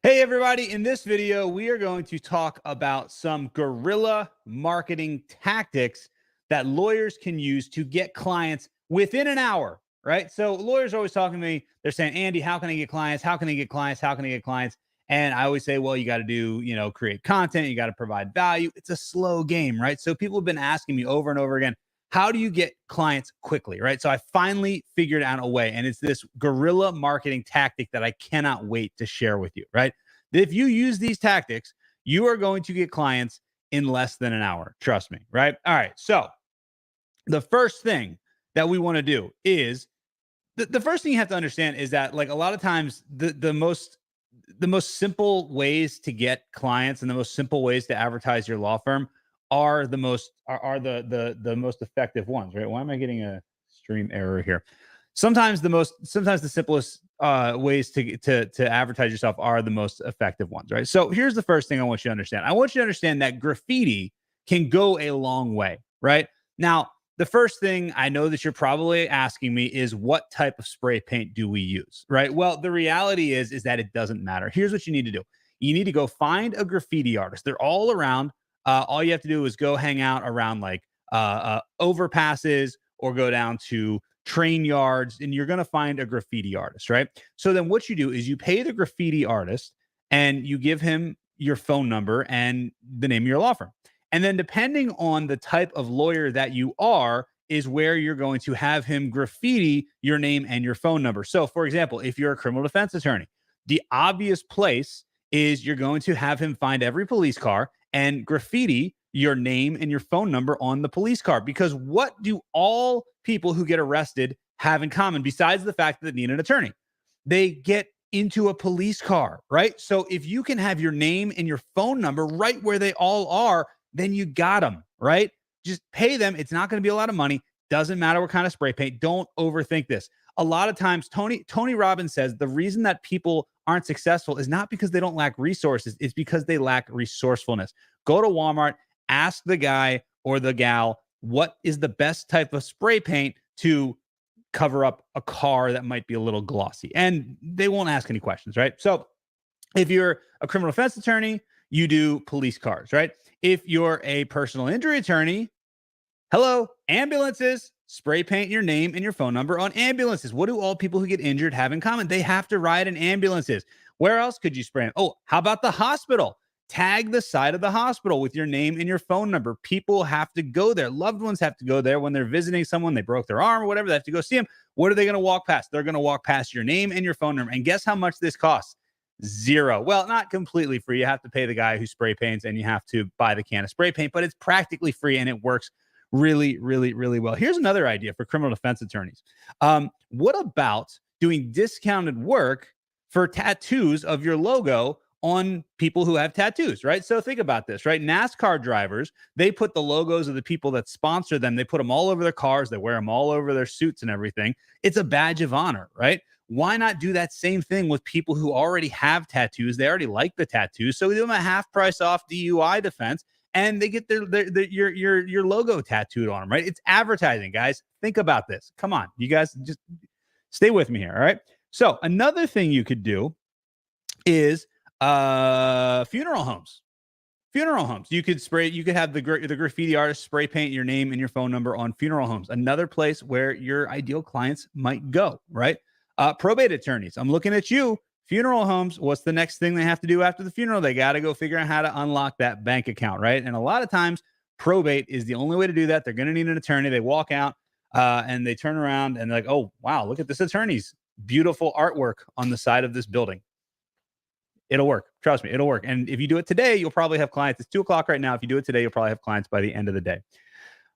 Hey everybody, in this video, we are going to talk about some guerrilla marketing tactics that lawyers can use to get clients within an hour, right? So lawyers are always talking to me. They're saying, Andy, how can I get clients? How can I get clients? How can I get clients? And I always say, well, you got to do, create content. You got to provide value. It's a slow game, right? So people have been asking me over and over again, how do you get clients quickly, right? So I finally figured out a way, and it's this guerrilla marketing tactic that I cannot wait to share with you, right? If you use these tactics, you are going to get clients in less than an hour. Trust me, right? All right. So the first thing that we want to do is the first thing you have to understand is that, like, a lot of times the most simple ways to get clients and the most simple ways to advertise your law firm are the most effective ones, right? Why am I getting a stream error here? Sometimes the simplest ways to advertise yourself are the most effective ones, right? So here's the first thing I want you to understand. I want you to understand that graffiti can go a long way, right? Now, the first thing I know that you're probably asking me is, what type of spray paint do we use, right? Well, the reality is that it doesn't matter. Here's what you need to do. You need to go find a graffiti artist. They're all around. All you have to do is go hang out around, like, overpasses, or go down to train yards, and you're going to find a graffiti artist, right? So then what you do is you pay the graffiti artist and you give him your phone number and the name of your law firm. And then, depending on the type of lawyer that you are, is where you're going to have him graffiti your name and your phone number. So, for example, if you're a criminal defense attorney, the obvious place is you're going to have him find every police car and graffiti your name and your phone number on the police car. Because what do all people who get arrested have in common, besides the fact that they need an attorney? They get into a police car, right? So if you can have your name and your phone number right where they all are, then you got them, right? Just pay them. It's not going to be a lot of money. Doesn't matter what kind of spray paint. Don't overthink this. A lot of times, Tony Robbins says the reason that people aren't successful is not because they don't lack resources. It's because they lack resourcefulness. Go to Walmart, ask the guy or the gal, what is the best type of spray paint to cover up a car that might be a little glossy? And they won't ask any questions, right? So if you're a criminal defense attorney, you do police cars, right? If you're a personal injury attorney, hello, ambulances, spray paint your name and your phone number on ambulances. What do all people who get injured have in common? They have to ride in ambulances. Where else could you spray them? Oh, how about the hospital? Tag the side of the hospital with your name and your phone number. People have to go there. Loved ones have to go there when they're visiting someone. They broke their arm or whatever. They have to go see them. What are they going to walk past? They're going to walk past your name and your phone number. And guess how much this costs? Zero. Well, not completely free. You have to pay the guy who spray paints and you have to buy the can of spray paint, but it's practically free and it works really, really, really well. Here's another idea for criminal defense attorneys. What about doing discounted work for tattoos of your logo on people who have tattoos, right? So think about this, right? NASCAR drivers, they put the logos of the people that sponsor them, they put them all over their cars, they wear them all over their suits and everything. It's a badge of honor, right? Why not do that same thing with people who already have tattoos? They already like the tattoos, so we do them a half price off DUI defense, and they get your logo tattooed on them, right? It's advertising, guys. Think about this. Come on, you guys, just stay with me here, all right? So another thing you could do is funeral homes. Funeral homes. You could have the graffiti artist spray paint your name and your phone number on funeral homes. Another place where your ideal clients might go, right? Probate attorneys. I'm looking at you. Funeral homes. What's the next thing they have to do after the funeral? They got to go figure out how to unlock that bank account, right? And a lot of times, probate is the only way to do that. They're going to need an attorney. They walk out and they turn around and they're like, oh, wow, look at this attorney's beautiful artwork on the side of this building. It'll work. Trust me, it'll work. And if you do it today, you'll probably have clients. It's 2:00 right now. If you do it today, you'll probably have clients by the end of the day.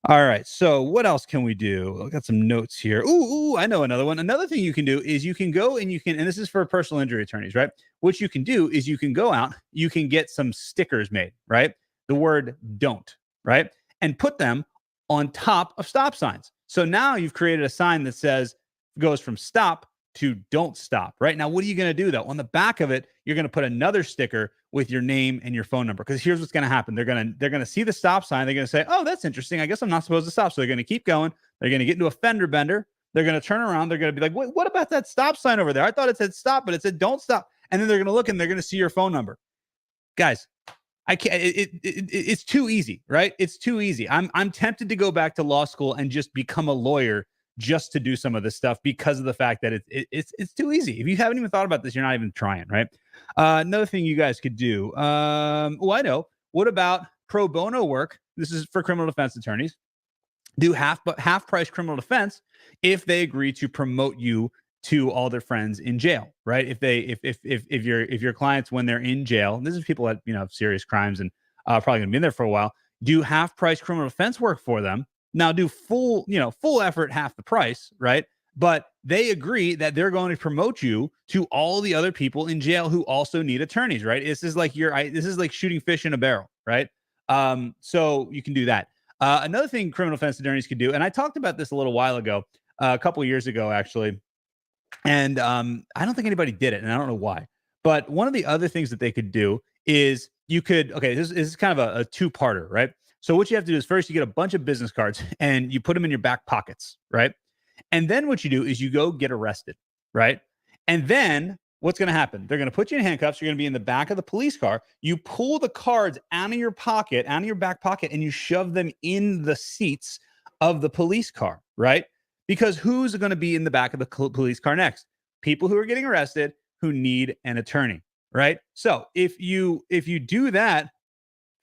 All right. So what else can we do? I've got some notes here. Ooh, I know another one. Another thing you can do is you can go and and this is for personal injury attorneys, right? What you can do is you can go out, you can get some stickers made, right? The word don't, right? And put them on top of stop signs. So now you've created a sign that goes from stop to don't stop, right? Now, what are you going to do though? On the back of it, you're going to put another sticker with your name and your phone number. Because here's what's going to happen. They're going to see the stop sign. They're going to say, oh, that's interesting. I guess I'm not supposed to stop. So they're going to keep going. They're going to get into a fender bender. They're going to turn around. They're going to be like, what about that stop sign over there? I thought it said stop, but it said don't stop. And then they're going to look and they're going to see your phone number. Guys, I can't. It's too easy, right? It's too easy. I'm tempted to go back to law school and just become a lawyer just to do some of this stuff because of the fact that it's too easy. If you haven't even thought about this, you're not even trying, right? Another thing you guys could do. Well, I know. What about pro bono work? This is for criminal defense attorneys. Do half price criminal defense if they agree to promote you to all their friends in jail, right? If your clients, when they're in jail, this is people that have serious crimes and probably gonna be in there for a while, do half price criminal defense work for them. Now do full effort, half the price, right? But they agree that they're going to promote you to all the other people in jail who also need attorneys, right? This is like shooting fish in a barrel, right? So you can do that. Another thing criminal defense attorneys could do, and I talked about this a little while ago, a couple of years ago, actually. And I don't think anybody did it, and I don't know why. But one of the other things that they could do is this is kind of a two-parter, right? So what you have to do is first you get a bunch of business cards and you put them in your back pockets, right? And then what you do is you go get arrested, right? And then what's going to happen? They're going to put you in handcuffs. You're going to be in the back of the police car. You pull the cards out of your pocket, out of your back pocket, and you shove them in the seats of the police car, right? Because who's going to be in the back of the police car next? People who are getting arrested who need an attorney, right? So if you do that,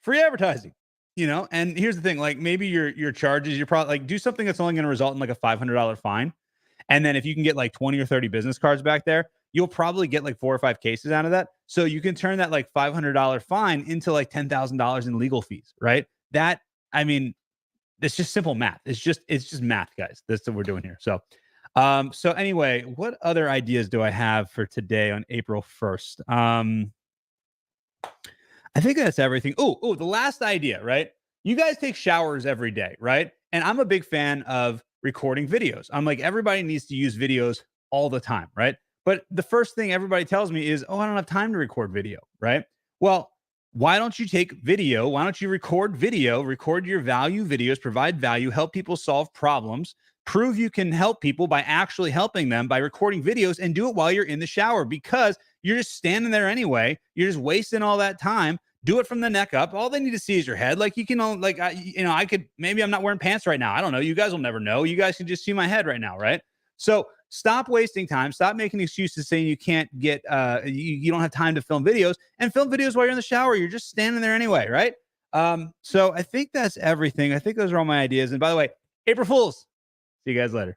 free advertising, And here's the thing: like maybe your charges, you're probably like do something that's only going to result in like a $500 fine, and then if you can get like 20 or 30 business cards back there, you'll probably get like 4 or 5 cases out of that. So you can turn that like $500 fine into like $10,000 in legal fees, right? It's just simple math. It's just math, guys. That's what we're doing here. So anyway, what other ideas do I have for today on April 1st? I think that's everything. Oh, the last idea, right? You guys take showers every day, right? And I'm a big fan of recording videos. I'm like, everybody needs to use videos all the time, right? But the first thing everybody tells me is, I don't have time to record video, right? Well, why don't you take video? Why don't you record video, record your value videos, provide value, help people solve problems, prove you can help people by actually helping them by recording videos, and do it while you're in the shower, because you're just standing there anyway. You're just wasting all that time. Do it from the neck up. All they need to see is your head. Like you can, I could, maybe I'm not wearing pants right now. I don't know. You guys will never know. You guys can just see my head right now, right? So stop wasting time. Stop making excuses saying you can't get, you don't have time to film videos, and film videos while you're in the shower. You're just standing there anyway, right? So I think that's everything. I think those are all my ideas. And by the way, April Fools. See you guys later.